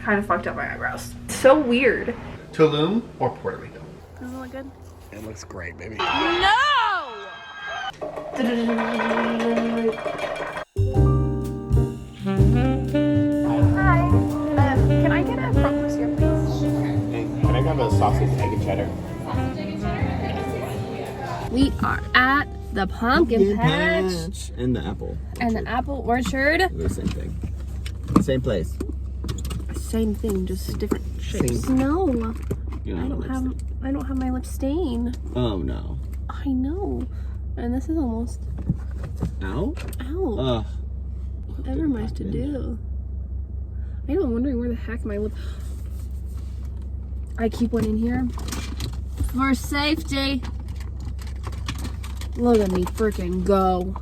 kind of fucked up my eyebrows. So weird. Tulum or Puerto Rico? Doesn't it look good? It looks great, baby. No! Hi, Can I get a front loose here, please? And can I grab a sausage, egg, and cheddar? We are at the pumpkin patch. And the apple. And the apple orchard. The same thing. Same place. Same thing, just different shapes. Same. No, You know, I don't have my lip stain. Oh no. I know. And this is almost Ow? out. Ugh. Whatever am I to do? I know, I'm wondering where the heck my lip... I keep one in here for safety. Look at me freaking go.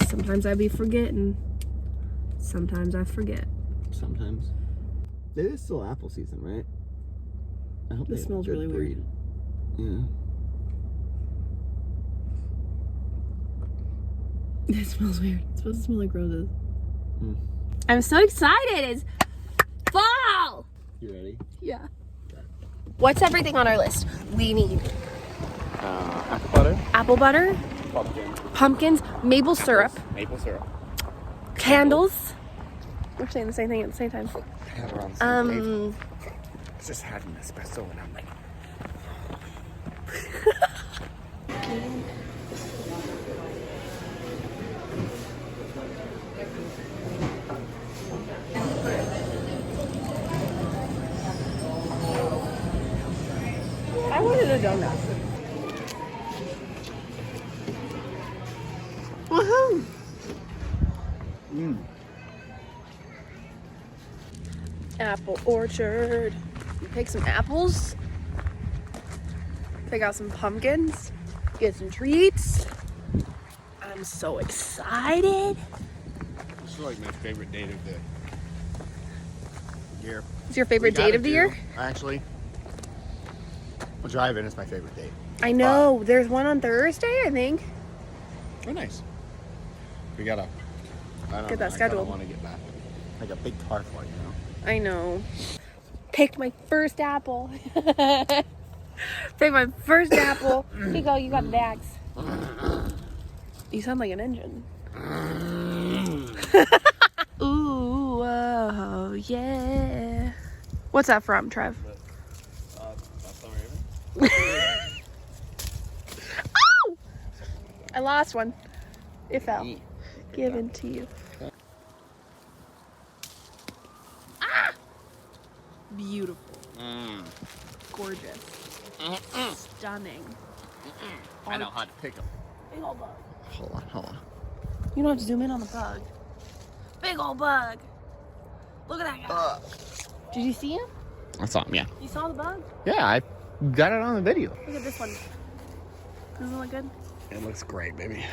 Sometimes I be forgetting. Sometimes I forget. Sometimes. It is still apple season, right? I hope This they have smells a good really weird. breed. Yeah. It smells weird. It's supposed to smell like roses. Mm. I'm so excited. It's fall. You ready? Yeah. What's everything on our list? We need Apple butter, apple butter, pumpkins, maple syrup, maple syrup. candles. We're saying the same thing at the same time. Yeah, we're on the same page. It's just had an espresso and I'm like, I wanted a donut. Woohoo! Apple orchard. We pick some apples. Pick out some pumpkins. Get some treats. I'm so excited. this is like my favorite date of the year. It's your favorite date of the year? Actually, well, drive-in is my favorite date. I know. There's one on Thursday, I think. Oh, nice. We gotta Get that scheduled. I want to get back. Like a big car for it, you know? I know. Picked my first apple. Picked my first apple. Here you go, you got the bags. You sound like an engine. Ooh, oh, yeah. What's that from, Trev? Oh! I lost one. It fell. Given to you. Ah! Beautiful. Gorgeous. Stunning. I know how to pick them. Big old bug. Hold on. You don't have to zoom in on the bug. Big old bug. Look at that guy. Did you see him? I saw him, yeah. You saw the bug? Yeah, I got it on the video. Look at this one. Doesn't it look good? It looks great, baby.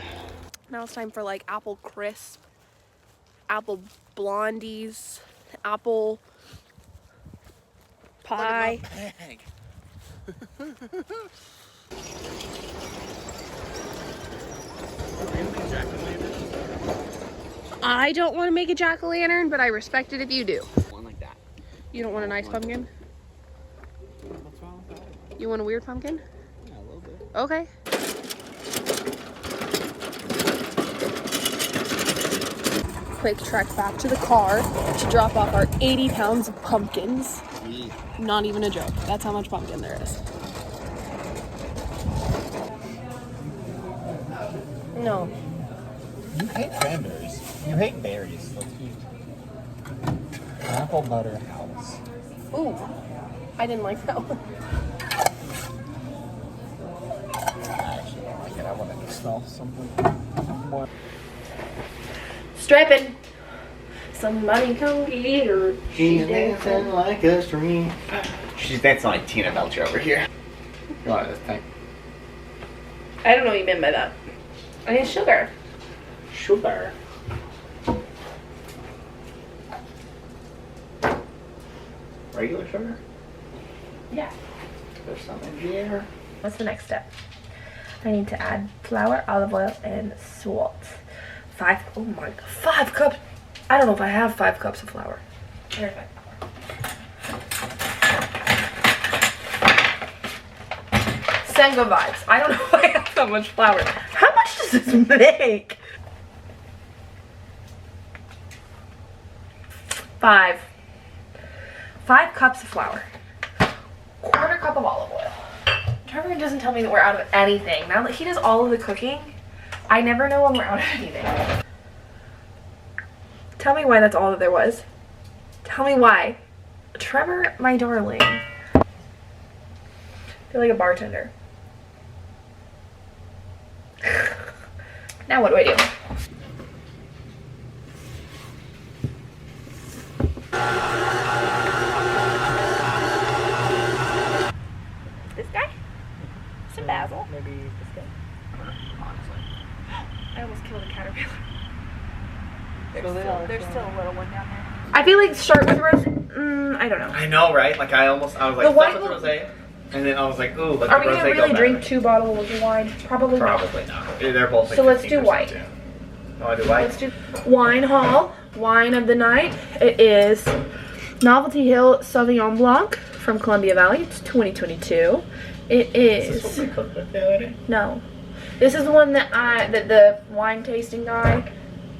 Now it's time for like apple crisp, apple blondies, apple pie. I don't want to make a jack-o'-lantern, but I respect it if you do. One like that. You don't want a nice pumpkin? What's wrong with that? You want a weird pumpkin? Yeah, a little bit. Okay. Quick trek back to the car to drop off our 80 pounds of pumpkins. Not even a joke. That's how much pumpkin there is. No. You hate cranberries. You hate berries. Let's eat. Apple butter house. Ooh. I didn't like that one. I actually don't like it. I want to smell something more. Stripping. Somebody come get her. She's dancing like a stream. She's dancing like Tina Belcher over here. You want this thing? I don't know what you meant by that. I need sugar. Sugar. Regular sugar? Yeah. There's some in here. What's the next step? I need to add flour, olive oil, and salt. 5 cups. I don't know if I have 5 cups of flour. There's my flour. Senga vibes. I don't know why I have so much flour. How much does this make? 5 cups of flour. 1/4 cup of olive oil. Trevor doesn't tell me that we're out of anything. Now that he does all of the cooking, I never know when we're out of anything. Tell me why that's all that there was. Tell me why. Trevor, my darling. I feel like a bartender. Now what do I do? This guy? Some basil. Maybe this guy. Honestly. I almost killed a caterpillar. There's still a little one down there. I feel like start with rose. I don't know. I know, right? Like I was like, The white start with will- rosé, and then I was like, ooh, let Are the we rosé gonna go really better. drink 2 bottles of wine? Probably not. Probably not. They're both like So let's do 15%, white. too. Oh, I do white. Let's do wine haul. Wine of the night. It is Novelty Hill Sauvignon Blanc from Columbia Valley. It's 2022. It Is this is what we cooked with the other day? no. This is the one that the wine tasting guy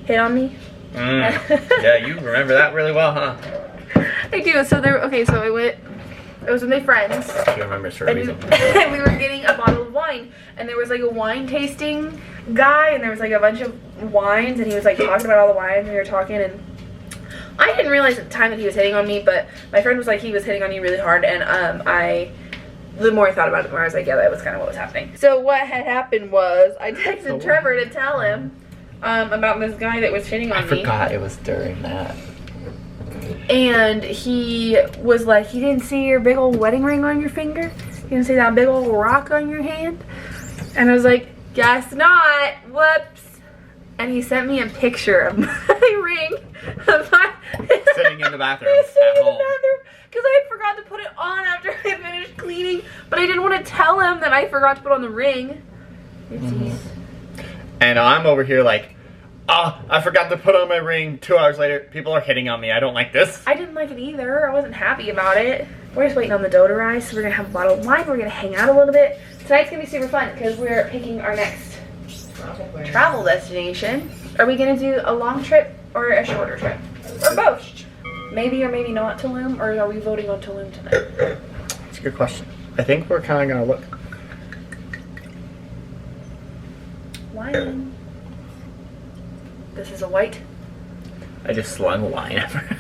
hit on me. Yeah, you remember that really well, huh? I do. So there. Okay. So I went. I was with my friends. You remember for a And reason. we were getting a bottle of wine, and there was like a wine tasting guy, and there was like a bunch of wines, and he was like talking about all the wines, and we were talking, and I didn't realize at the time that he was hitting on me, but my friend was like, he was hitting on you really hard, and the more I thought about it, the more I was like, yeah, that was kind of what was happening. So what had happened was, I texted Trevor to tell him about this guy that was hitting on I me. forgot it was during that. And he was like, he didn't see your big old wedding ring on your finger? You didn't see that big old rock on your hand? And I was like, guess not. Whoops. And he sent me a picture of my ring. Sitting in the bathroom Sitting at in the home. bathroom. Because I had forgot to put it on after I finished cleaning. But I didn't want to tell him that I forgot to put on the ring. Oopsies. And I'm over here like, oh, I forgot to put on my ring. 2 hours later, people are hitting on me. I don't like this. I didn't like it either. I wasn't happy about it. We're just waiting on the dough to rise, so we're gonna have a bottle of wine. We're gonna hang out a little bit. Tonight's gonna be super fun because we're picking our next travel destination. Are we gonna do a long trip or a shorter trip? Or both? Maybe or maybe not Tulum, or are we voting on Tulum tonight? That's a good question. I think we're kind of gonna look. Wine. This is a white. I just slung wine over.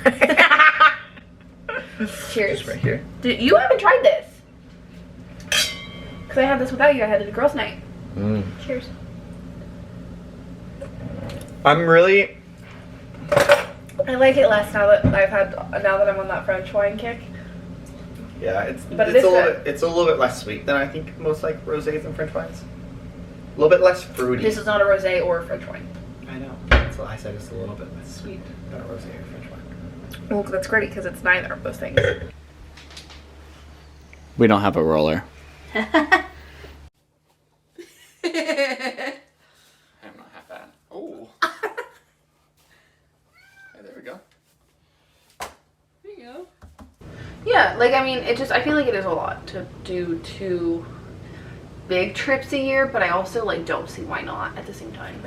Cheers. Just right here. Dude, you haven't tried this. Because I had this without you. I had it at girls' night. Cheers. I'm really. I like it less now that I'm on that French wine kick. Yeah, it's But it it's is a little good. bit, it's a little bit less sweet than I think most like rosés and French wines. A little bit less fruity. This is not a rosé or a French wine. I know. That's what I said. It's a little bit less sweet than a rosé or French wine. Well, that's great because it's neither of those things. We don't have a roller. I'm not half bad. Oh. There we go. There you go. Yeah, like I mean, I feel like it is a lot to do 2 big trips a year, but I also like don't see why not at the same time.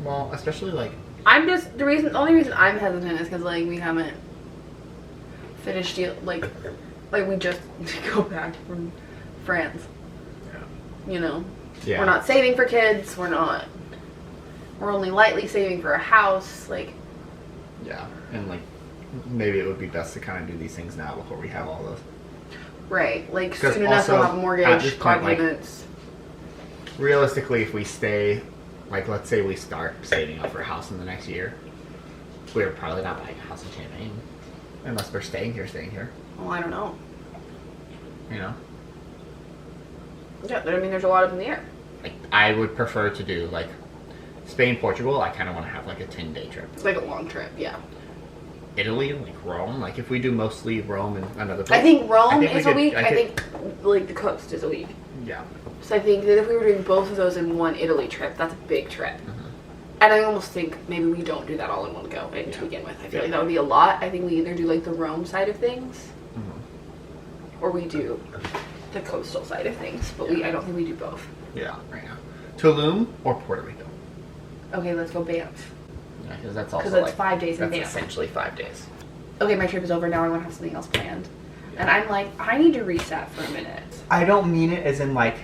Well, especially like. I'm just the only reason I'm hesitant is because like we haven't finished like we just go back from France. Yeah. You know. Yeah. We're not saving for kids. We're only lightly saving for a house. Like. Yeah, and like maybe it would be best to kind of do these things now before we have all those. Right, like 'Cause soon enough we'll also, have at mortgage this point, like, documents. Realistically, if we stay, like let's say we start saving up for a house in the next year, we're probably not buying a house in Champaign unless we're staying here. Well, I don't know. You know, Yeah, I mean, there's a lot up in the air. like I would prefer to do like Spain, Portugal. I kind of want to have like a 10-day trip. It's like a long trip, yeah. Italy, like Rome. Like if we do mostly Rome and another place. I think Rome think we is a could- week. I I think- think like the coast is a week. Yeah. So I think that if we were doing both of those in one Italy trip, that's a big trip. And I almost think maybe we don't do that all in one go to begin with. I feel like that would be a lot. I think we either do like the Rome side of things, or we do the coastal side of things, but I don't think we do both. Yeah, right now. Tulum or Puerto Rico. Okay, let's go Banff. Yeah, because that's also Because it's like 5 days in that's Banff. essentially 5 days. Okay, my trip is over now. I want to have something else planned. And I'm like, I need to reset for a minute. I don't mean it as in like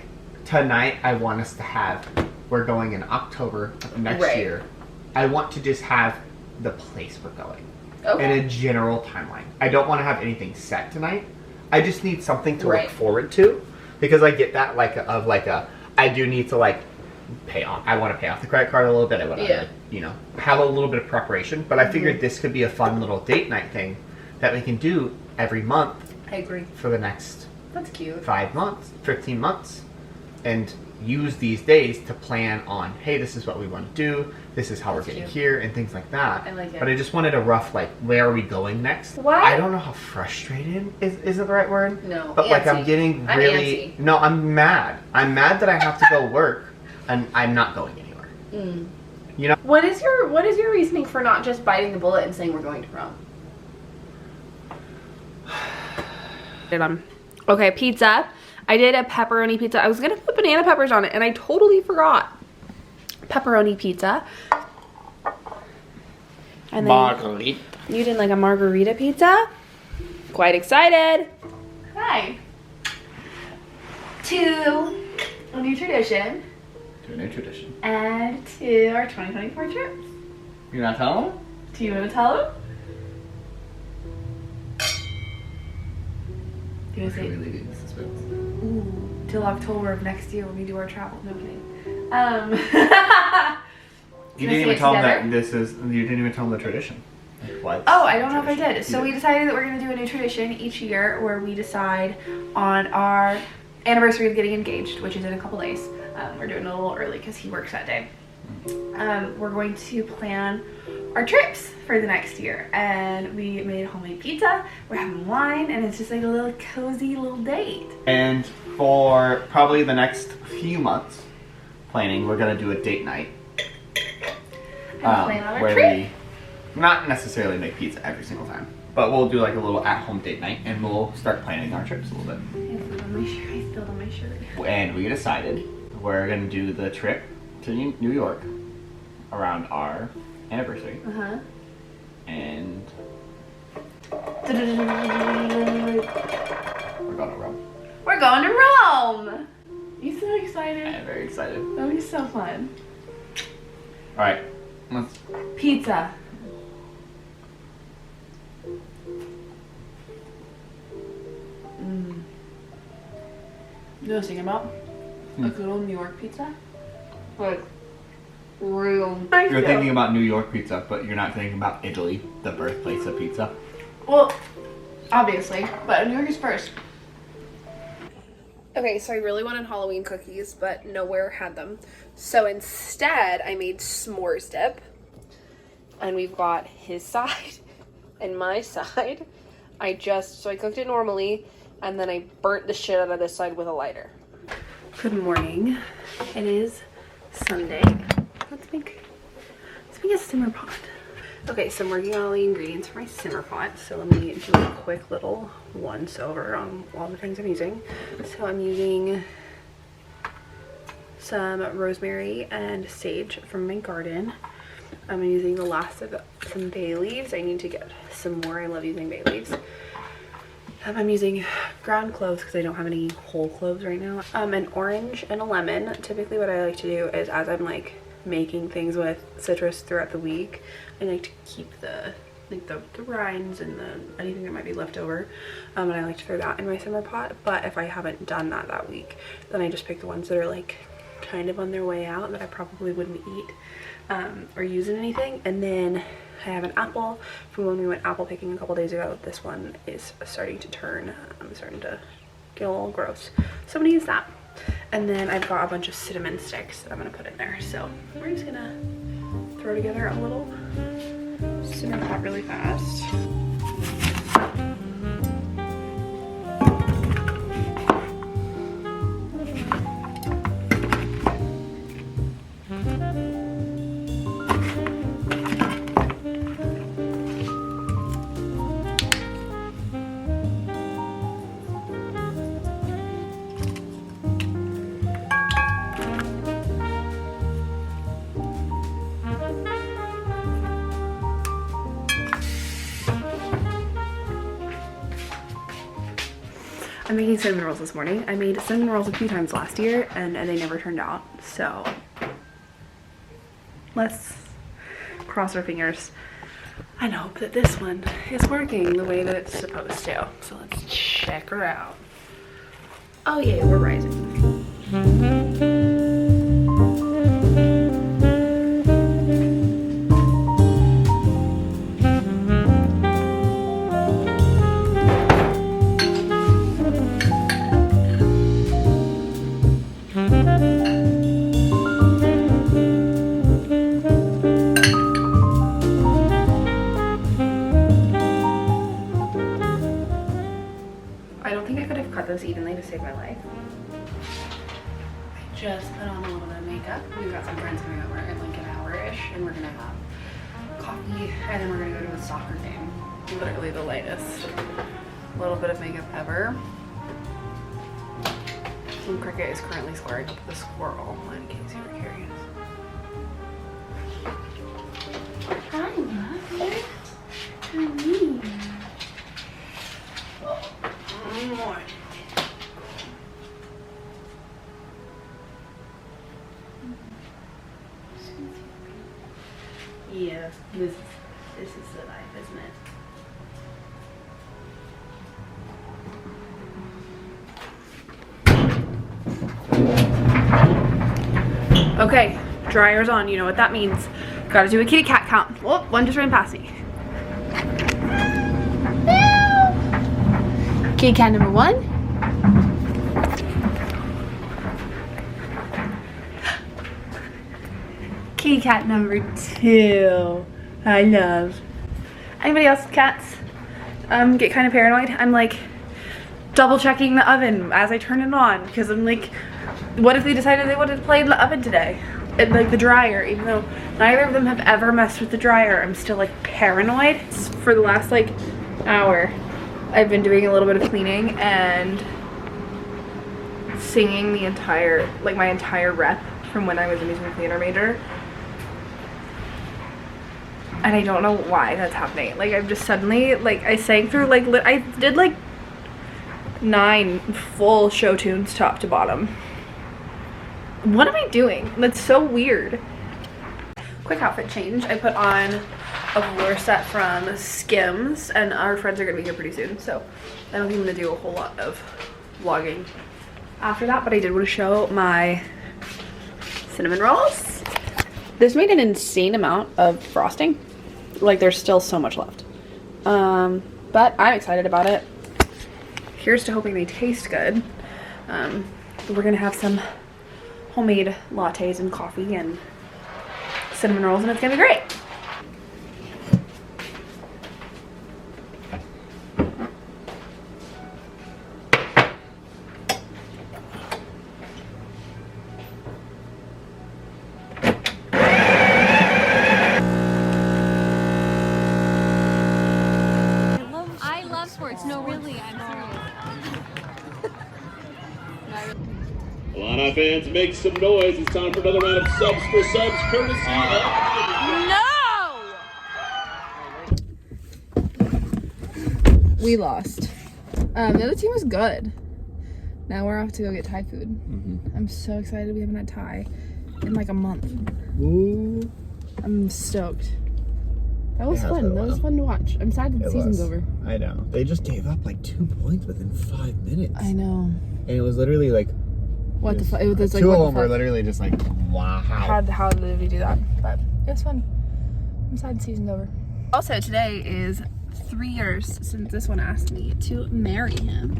tonight. I want us to have. We're going in October of next Right. year. I want to just have the place we're going Okay. and a general timeline. I don't want to have anything set tonight. I just need something to Right. look forward to, because I get that I do need to like pay off. I want to pay off the credit card a little bit. I want to have a little bit of preparation. But I figured this could be a fun little date night thing that we can do every month I agree. for the next That's cute. 5 months, 15 months, and use these days to plan on, hey, this is what we want to do, this is how That's we're getting cute. here, and things like that. I like it. But I just wanted a rough, like, where are we going next? What? I don't know how frustrated isn't the right word. No, But, like, I'm antsy. getting I'm really... antsy. No, I'm mad. I'm mad that I have to go work, and I'm not going anywhere. You know? What is your reasoning for not just biting the bullet and saying we're going to Rome? Okay, pizza. I did a pepperoni pizza. I was gonna put banana peppers on it and I totally forgot. Pepperoni pizza. And then Margarita. you did like a margarita pizza. Quite excited. Hi. To a new tradition To a new tradition. and to our 2024 trips. You're not telling them? Do you want to tell them? Do you want to say? leaving the suspense? Ooh, till October of next year when we do our travel. No kidding. You Can I didn't say even it tell them together? you didn't even tell them the tradition. Like, what? Oh, I don't know if I did. You So we decided that we're going to do a new tradition each year where we decide on our anniversary of getting engaged, which is in a couple days. We're doing it a little early because he works that day. We're going to plan our trips for the next year, and we made homemade pizza, we're having wine, and it's just like a little cozy little date. And for probably the next few months planning, we're gonna do a date night. And plan on our where trip. we not necessarily make pizza every single time, but we'll do like a little at-home date night, and we'll start planning our trips a little bit. I spilled on my shirt. I spilled on my shirt. And we decided we're gonna do the trip to New York around our anniversary, Uh-huh. and we're going to Rome. We're going to Rome! You so excited? I'm very excited. That'll be so fun. All right, let's. Pizza. You know what I was thinking about? A good old New York pizza? Like, real. You're thinking about New York pizza, but you're not thinking about Italy, the birthplace of pizza. Well, obviously, but New York is first. Okay, so I really wanted Halloween cookies, but nowhere had them. So instead, I made s'mores dip. And we've got his side and my side. I cooked it normally, and then I burnt the shit out of this side with a lighter. Good morning. It is Sunday. Let's make a simmer pot. Okay, so I'm working on all the ingredients for my simmer pot. So let me do a quick little once over on all the things I'm using. So I'm using some rosemary and sage from my garden. I'm using the last of some bay leaves. I need to get some more. I love using bay leaves. I'm using ground cloves because I don't have any whole cloves right now. An orange and a lemon. Typically what I like to do is, as I'm like making things with citrus throughout the week, I like to keep the rinds and anything that might be left over, and I like to throw that in my simmer pot. But if I haven't done that week, then I just pick the ones that are like kind of on their way out that I probably wouldn't eat or use in anything. And then I have an apple from when we went apple picking a couple days ago. This one is starting to turn, starting to get a little gross, so I'm gonna use that. And then I've got a bunch of cinnamon sticks that I'm gonna put in there. So we're just gonna throw together a little simmer pot really fast. I'm making cinnamon rolls this morning. I made cinnamon rolls a few times last year and they never turned out. So let's cross our fingers and hope that this one is working the way that it's supposed to. So let's check her out. Oh yeah, we're rising. I don't think I could have cut those evenly to save my life. I just put on a little bit of makeup. We've got some friends coming over in like an hour-ish, and we're gonna have coffee, and then we're gonna go to a soccer game. Literally the lightest little bit of makeup ever. And Cricket is currently squaring up with a squirrel, in case you were curious. Hi, Mother. Come here. Yeah, this is the life, isn't it? Okay, dryer's on. You know what that means. Gotta do a kitty cat count. Whoop, one just ran past me. Kitty cat number 1. Kitty cat number 2. I love. Anybody else with cats get kind of paranoid? I'm like double checking the oven as I turn it on because I'm like, what if they decided they wanted to play in the oven today? And like the dryer, even though neither of them have ever messed with the dryer, I'm still like paranoid. For the last like hour, I've been doing a little bit of cleaning and singing the entire, like my entire rep from when I was a music theater major. And I don't know why that's happening. Like I've just suddenly, like I sang through like, I did like 9 full show tunes top to bottom. What am I doing? That's so weird. Quick outfit change. I put on a velour set from Skims, and our friends are gonna be here pretty soon, so I don't think I'm gonna do a whole lot of vlogging after that, but I did want to show my cinnamon rolls. This made an insane amount of frosting. Like there's still so much left. But I'm excited about it. Here's to hoping they taste good. We're gonna have some homemade lattes and coffee and cinnamon rolls, and it's gonna be great. I love sports. No, really, I'm serious. Alana fans, make some noise. It's time for another round of subs for subs, courtesy of... We lost. The other team was good. Now we're off to go get Thai food. I'm so excited. We haven't had Thai in like a month. Ooh. I'm stoked. That was Yeah, fun. that's That was wild. fun to watch. I'm sad that the season's over. I know. They just gave up like 2 points within 5 minutes. I know. And it was literally like, What the fuck? It was like, two what of the them were fuck? literally just like, wow. How did we do that? But it was fun. I'm sad the season's over. Also, today is 3 years since this one asked me to marry him.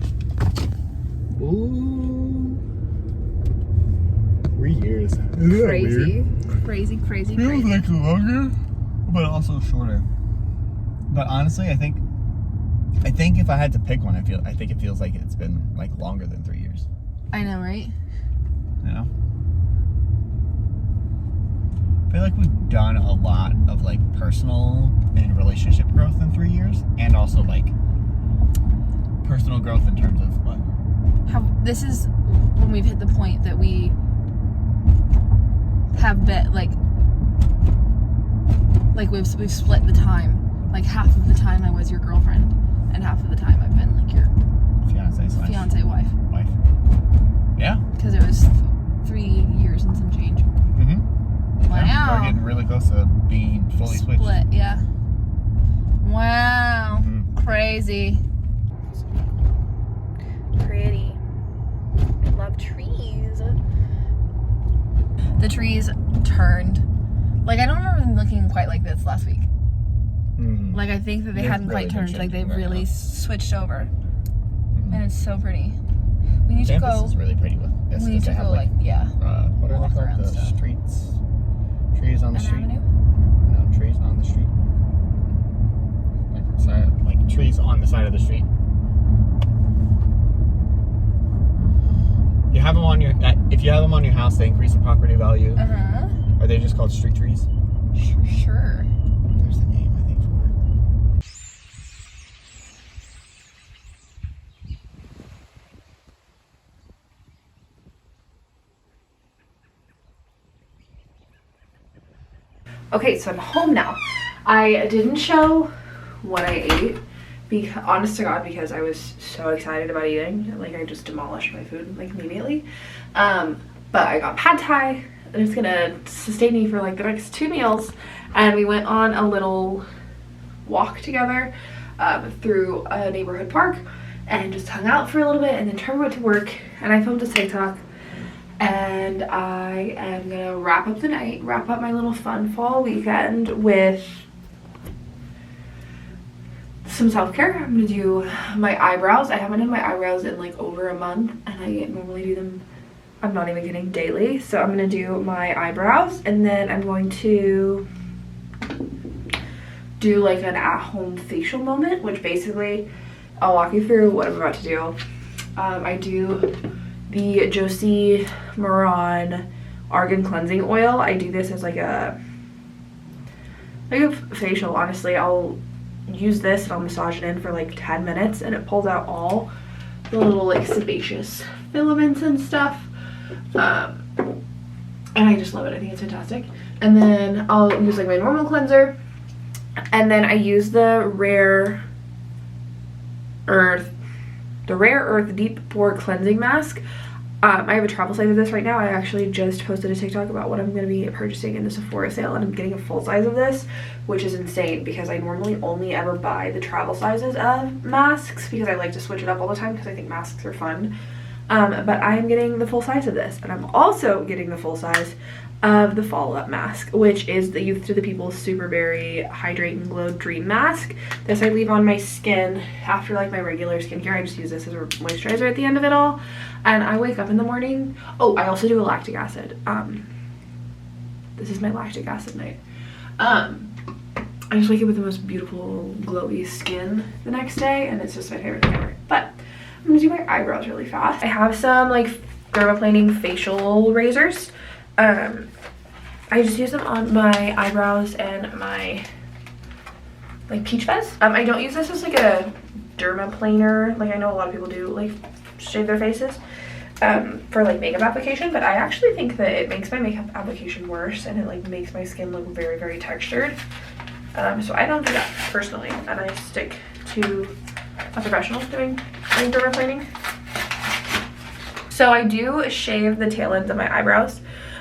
Ooh. 3 years. Isn't that Crazy. weird? Crazy, crazy, Feels crazy. like longer, but also shorter. But honestly, I think if I had to pick one, I think it feels like it's been like longer than 3 years. I know, right? You know? I feel like we've done a lot of like personal and relationship growth in 3 years, and also like personal growth in terms of what? This is when we've hit the point that we have been like we've split the time. Like half of the time I was your girlfriend, and half of the time I've been like your Fiance. fiance wife. Yeah. Because it was 3 years and some change. Mm-hmm. Wow. Yeah, we're getting really close to being fully switched. Split, yeah. Wow. Mhm. Crazy. Pretty. I love trees. The trees turned. Like, I don't remember them looking quite like this last week. Mhm. Like, I think that they They've hadn't really quite been turned. Like, they've changing right really now. switched over. Mhm. And it's so pretty. We need to Campus go. is really pretty with this. We need 'cause to they have, go, like, yeah. what are walk they around called? The stuff. streets? Trees on the An street? avenue? No, trees on the street. Like trees on the side of the street. You have them on your. If you have them on your house, they increase the property value. Uh-huh. Are they just called street trees? Sure. There's a name, I think, for it. Okay, so I'm home now. I didn't show what I ate, because, honest to God, because I was so excited about eating. Like, I just demolished my food, like, immediately. But I got pad thai, and it's gonna sustain me for, like, the next 2 meals. And we went on a little walk together through a neighborhood park and just hung out for a little bit, and then Trevor went to work, and I filmed a TikTok. And I am gonna wrap up the night, wrap up my little fun fall weekend with some self-care. I'm gonna do my eyebrows. I haven't done my eyebrows in like over a month, and I normally do them, I'm not even kidding, daily. So I'm gonna do my eyebrows, and then I'm going to do like an at-home facial moment, which basically I'll walk you through what I'm about to do. I do the Josie Maran Argan Cleansing Oil. I do this as like a facial, honestly. I'll use this and I'll massage it in for like 10 minutes, and it pulls out all the little like sebaceous filaments and stuff. And I just love it. I think it's fantastic. And then I'll use like my normal cleanser, and then I use the Rare Earth Deep Pore Cleansing Mask. I have a travel size of this right now. I actually just posted a TikTok about what I'm going to be purchasing in the Sephora sale, and I'm getting a full size of this, which is insane because I normally only ever buy the travel sizes of masks because I like to switch it up all the time because I think masks are fun. But I'm getting the full size of this, and I'm also getting the full size of the follow-up mask, which is the Youth to the People Super Berry Hydrate and Glow Dream Mask. This I leave on my skin after like my regular skincare. I just use this as a moisturizer at the end of it all, and I wake up in the morning. Oh, I also do a lactic acid. This is my lactic acid night. I just wake up with the most beautiful glowy skin the next day, and it's just my favorite thing ever. But I'm gonna do my eyebrows really fast. I have some like dermaplaning facial razors. I just use them on my eyebrows and my like peach fuzz. I don't use this as like a dermaplaner, like I know a lot of people do, like shave their faces for like makeup application, but I actually think that it makes my makeup application worse, and it like makes my skin look very, very textured. So I don't do that personally, and I stick to a professional doing dermaplaning. So I do shave the tail ends of my eyebrows.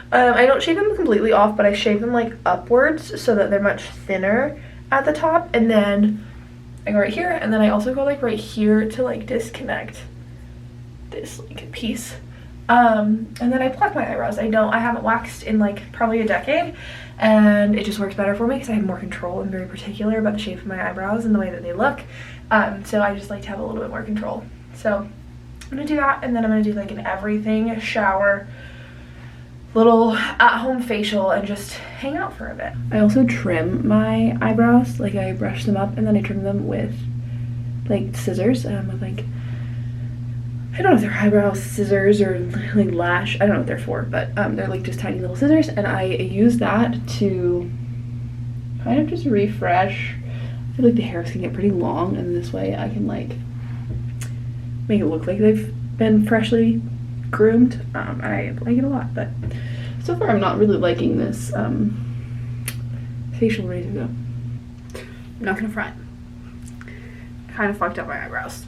I don't shave them completely off, but I shave them like upwards so that they're much thinner at the top, and then I go right here, and then I also go like right here to like disconnect this like piece, and then I pluck my eyebrows. I haven't waxed in like probably a decade, and it just works better for me because I have more control. I'm very particular about the shape of my eyebrows and the way that they look, so I just like to have a little bit more control. So I'm gonna do that, and then I'm gonna do like an everything shower, little at-home facial, and just hang out for a bit. I also trim my eyebrows, like I brush them up and then I trim them with like scissors, with like, I don't know if they're eyebrow scissors or like lash, I don't know what they're for, but they're like just tiny little scissors, and I use that to kind of just refresh. I feel like the hairs can get pretty long, and this way I can like make it look like they've been freshly groomed. I like it a lot, but so far I'm not really liking this facial razor though. I'm not gonna front. Kind of fucked up my eyebrows.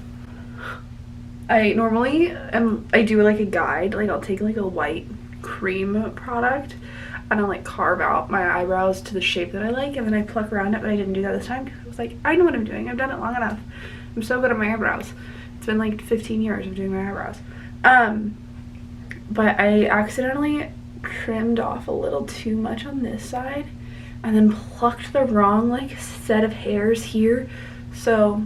I normally I do like a guide, like I'll take like a white cream product and I'll like carve out my eyebrows to the shape that I like, and then I pluck around it, but I didn't do that this time because I was like, I know what I'm doing. I've done it long enough. I'm so good at my eyebrows. It's been like 15 years of doing my eyebrows. But I accidentally trimmed off a little too much on this side and then plucked the wrong like set of hairs here. So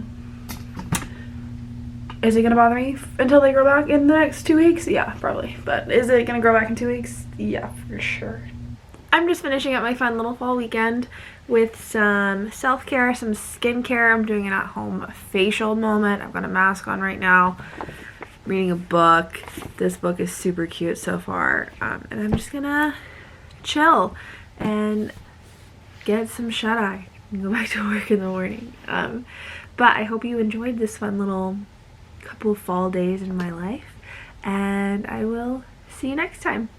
is it gonna bother me until they grow back in the next 2 weeks? Yeah, probably. But is it gonna grow back in 2 weeks? Yeah, for sure. I'm just finishing up my fun little fall weekend with some self-care, some skincare. I'm doing an at-home facial moment. I've got a mask on right now, reading a book. This book is super cute so far. And I'm just gonna chill and get some shut-eye and go back to work in the morning. But I hope you enjoyed this fun little couple of fall days in my life, and I will see you next time.